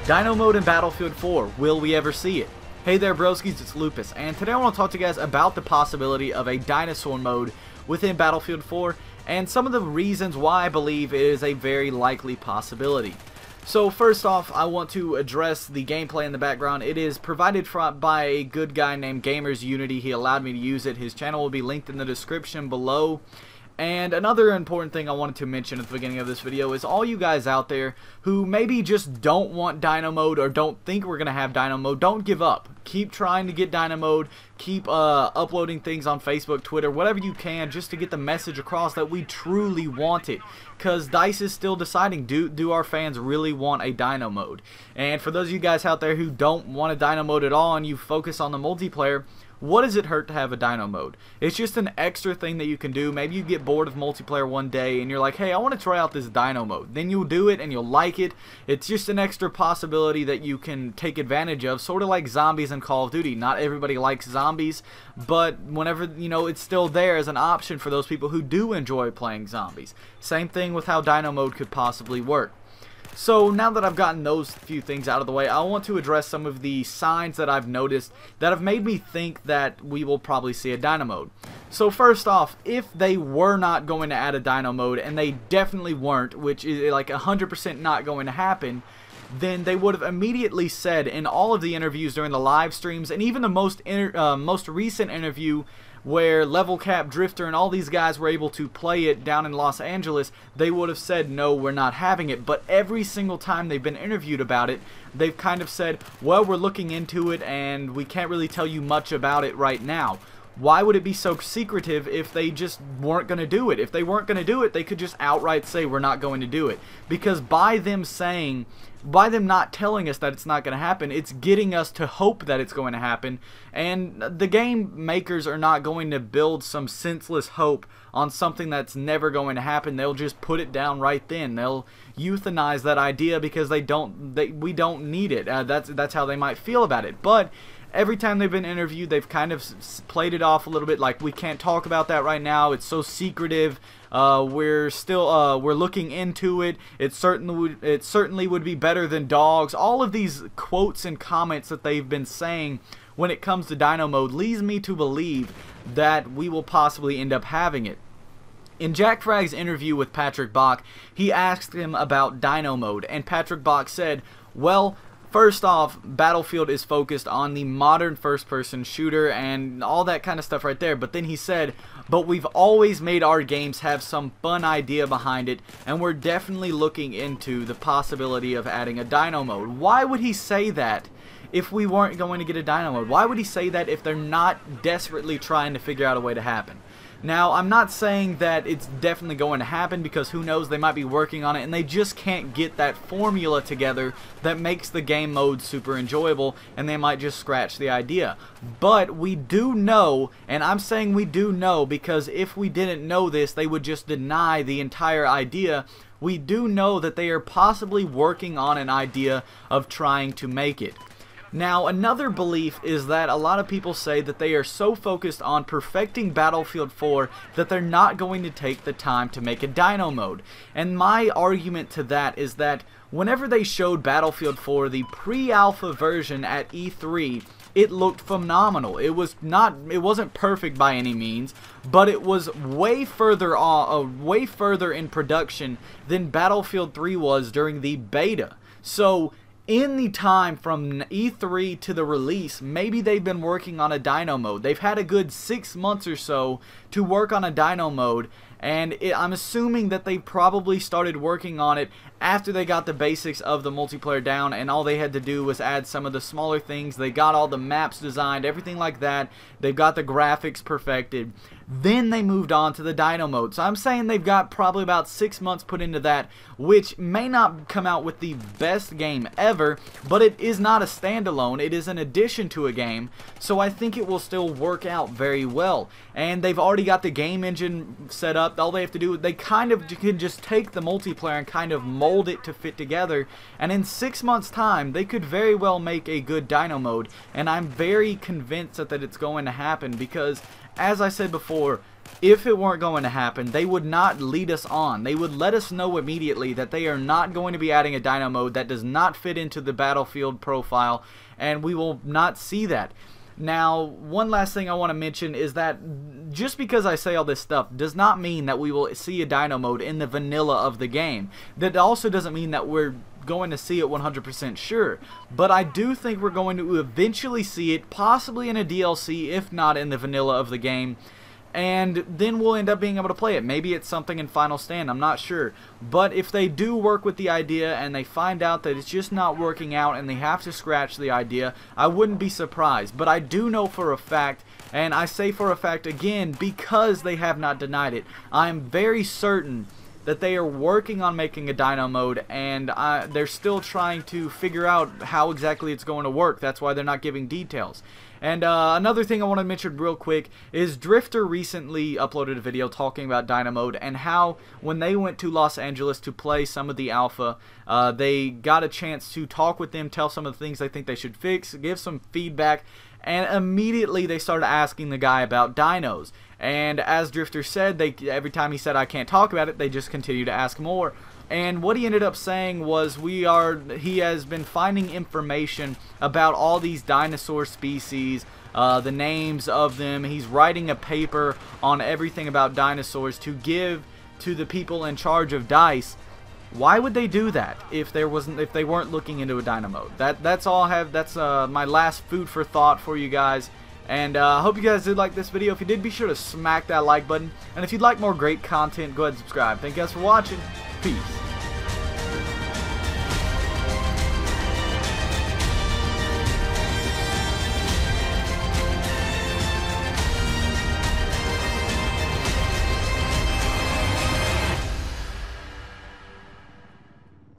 Dino mode in Battlefield 4, will we ever see it? Hey there broskis, it's Lupus, and today I want to talk to you guys about the possibility of a dinosaur mode within Battlefield 4, and some of the reasons why I believe it is a very likely possibility. So first off, I want to address the gameplay in the background. It is provided by a good guy named Gamers Unity. He allowed me to use it. His channel will be linked in the description below. And another important thing I wanted to mention at the beginning of this video is all you guys out there who maybe just don't want Dino mode or don't think we're going to have Dino mode, don't give up. Keep trying to get Dino mode. Keep uploading things on Facebook, Twitter, whatever you can just to get the message across that we truly want it. Because DICE is still deciding, do our fans really want a Dino mode? And for those of you guys out there who don't want a Dino mode at all and you focus on the multiplayer, what does it hurt to have a Dino mode? It's just an extra thing that you can do. Maybe you get bored of multiplayer one day and you're like, hey, I want to try out this Dino mode. Then you'll do it and you'll like it. It's just an extra possibility that you can take advantage of, sort of like zombies in Call of Duty. Not everybody likes zombies, but whenever, you know, it's still there as an option for those people who do enjoy playing zombies. Same thing with how Dino mode could possibly work. So now that I've gotten those few things out of the way, I want to address some of the signs that I've noticed that have made me think that we will probably see a Dino mode. So first off, if they were not going to add a Dino mode, and they definitely weren't, which is like 100% not going to happen, then they would have immediately said in all of the interviews during the live streams, and even the most recent interview where Level Cap, Drifter, and all these guys were able to play it down in Los Angeles, they would have said, no, we're not having it. But every single time they've been interviewed about it, they've kind of said, well, we're looking into it, and we can't really tell you much about it right now. Why would it be so secretive if they just weren't going to do it? If they weren't going to do it, they could just outright say we're not going to do it. Because by them not telling us that it's not going to happen, it's getting us to hope that it's going to happen. And the game makers are not going to build some senseless hope on something that's never going to happen. They'll just put it down right then. They'll euthanize that idea because we don't need it. That's how they might feel about it. But every time they've been interviewed, they've kind of played it off a little bit like, we can't talk about that right now. It's so secretive. We're looking into it. It certainly would be better than dogs. All of these quotes and comments that they've been saying when it comes to Dino mode leads me to believe that we will possibly end up having it. In Jack Fragg's interview with Patrick Bach, he asked him about Dino mode, and Patrick Bach said, well, first off, Battlefield is focused on the modern first-person shooter and all that kind of stuff right there. But then he said, but we've always made our games have some fun idea behind it, and we're definitely looking into the possibility of adding a Dino mode. Why would he say that if we weren't going to get a Dino mode? Why would he say that if they're not desperately trying to figure out a way to happen? Now, I'm not saying that it's definitely going to happen, because who knows, they might be working on it and they just can't get that formula together that makes the game mode super enjoyable, and they might just scratch the idea. But we do know, and I'm saying we do know because if we didn't know this, they would just deny the entire idea. We do know that they are possibly working on an idea of trying to make it. Now, another belief is that a lot of people say that they are so focused on perfecting Battlefield 4 that they're not going to take the time to make a Dino mode. And my argument to that is that whenever they showed Battlefield 4, the pre-alpha version at E3, it looked phenomenal. It wasn't perfect by any means, but it was way further in production than Battlefield 3 was during the beta. So in the time from E3 to the release, maybe they've been working on a Dino mode. They've had a good 6 months or so to work on a Dino mode, and I'm assuming that they probably started working on it after they got the basics of the multiplayer down, and all they had to do was add some of the smaller things. They got all the maps designed, everything like that. They've got the graphics perfected. Then they moved on to the Dino mode. So I'm saying they've got probably about 6 months put into that, which may not come out with the best game ever, but it is not a standalone. It is an addition to a game, so I think it will still work out very well. And they've already got the game engine set up. All they have to do, they kind of can just take the multiplayer and kind of mold it to fit together, and in 6 months time they could very well make a good Dino mode. And I'm very convinced that it's going to happen, because as I said before, if it weren't going to happen, they would not lead us on. They would let us know immediately that they are not going to be adding a Dino mode that does not fit into the Battlefield profile, and we will not see that. Now, one last thing I want to mention is that just because I say all this stuff does not mean that we will see a Dino mode in the vanilla of the game. That also doesn't mean that we're going to see it 100% sure, but I do think we're going to eventually see it, possibly in a DLC, if not in the vanilla of the game. And then we'll end up being able to play it. Maybe it's something in Final Stand, I'm not sure. But if they do work with the idea and they find out that it's just not working out and they have to scratch the idea, I wouldn't be surprised. But I do know for a fact, and I say for a fact again because they have not denied it, I'm very certain that they are working on making a Dino mode, and they're still trying to figure out how exactly it's going to work. That's why they're not giving details. And another thing I want to mention real quick is Drifter recently uploaded a video talking about Dino mode and how when they went to Los Angeles to play some of the alpha, they got a chance to talk with them, tell some of the things they think they should fix, give some feedback, and immediately they started asking the guy about dinos. And as Drifter said, every time he said I can't talk about it, they just continue to ask more. And what he ended up saying was he has been finding information about all these dinosaur species, the names of them. He's writing a paper on everything about dinosaurs to give to the people in charge of DICE. Why would they do that if they weren't looking into a Dino mode? That's all I have. That's my last food for thought for you guys. And I hope you guys did like this video. If you did, be sure to smack that like button. And if you'd like more great content, go ahead and subscribe. Thank you guys for watching. Peace.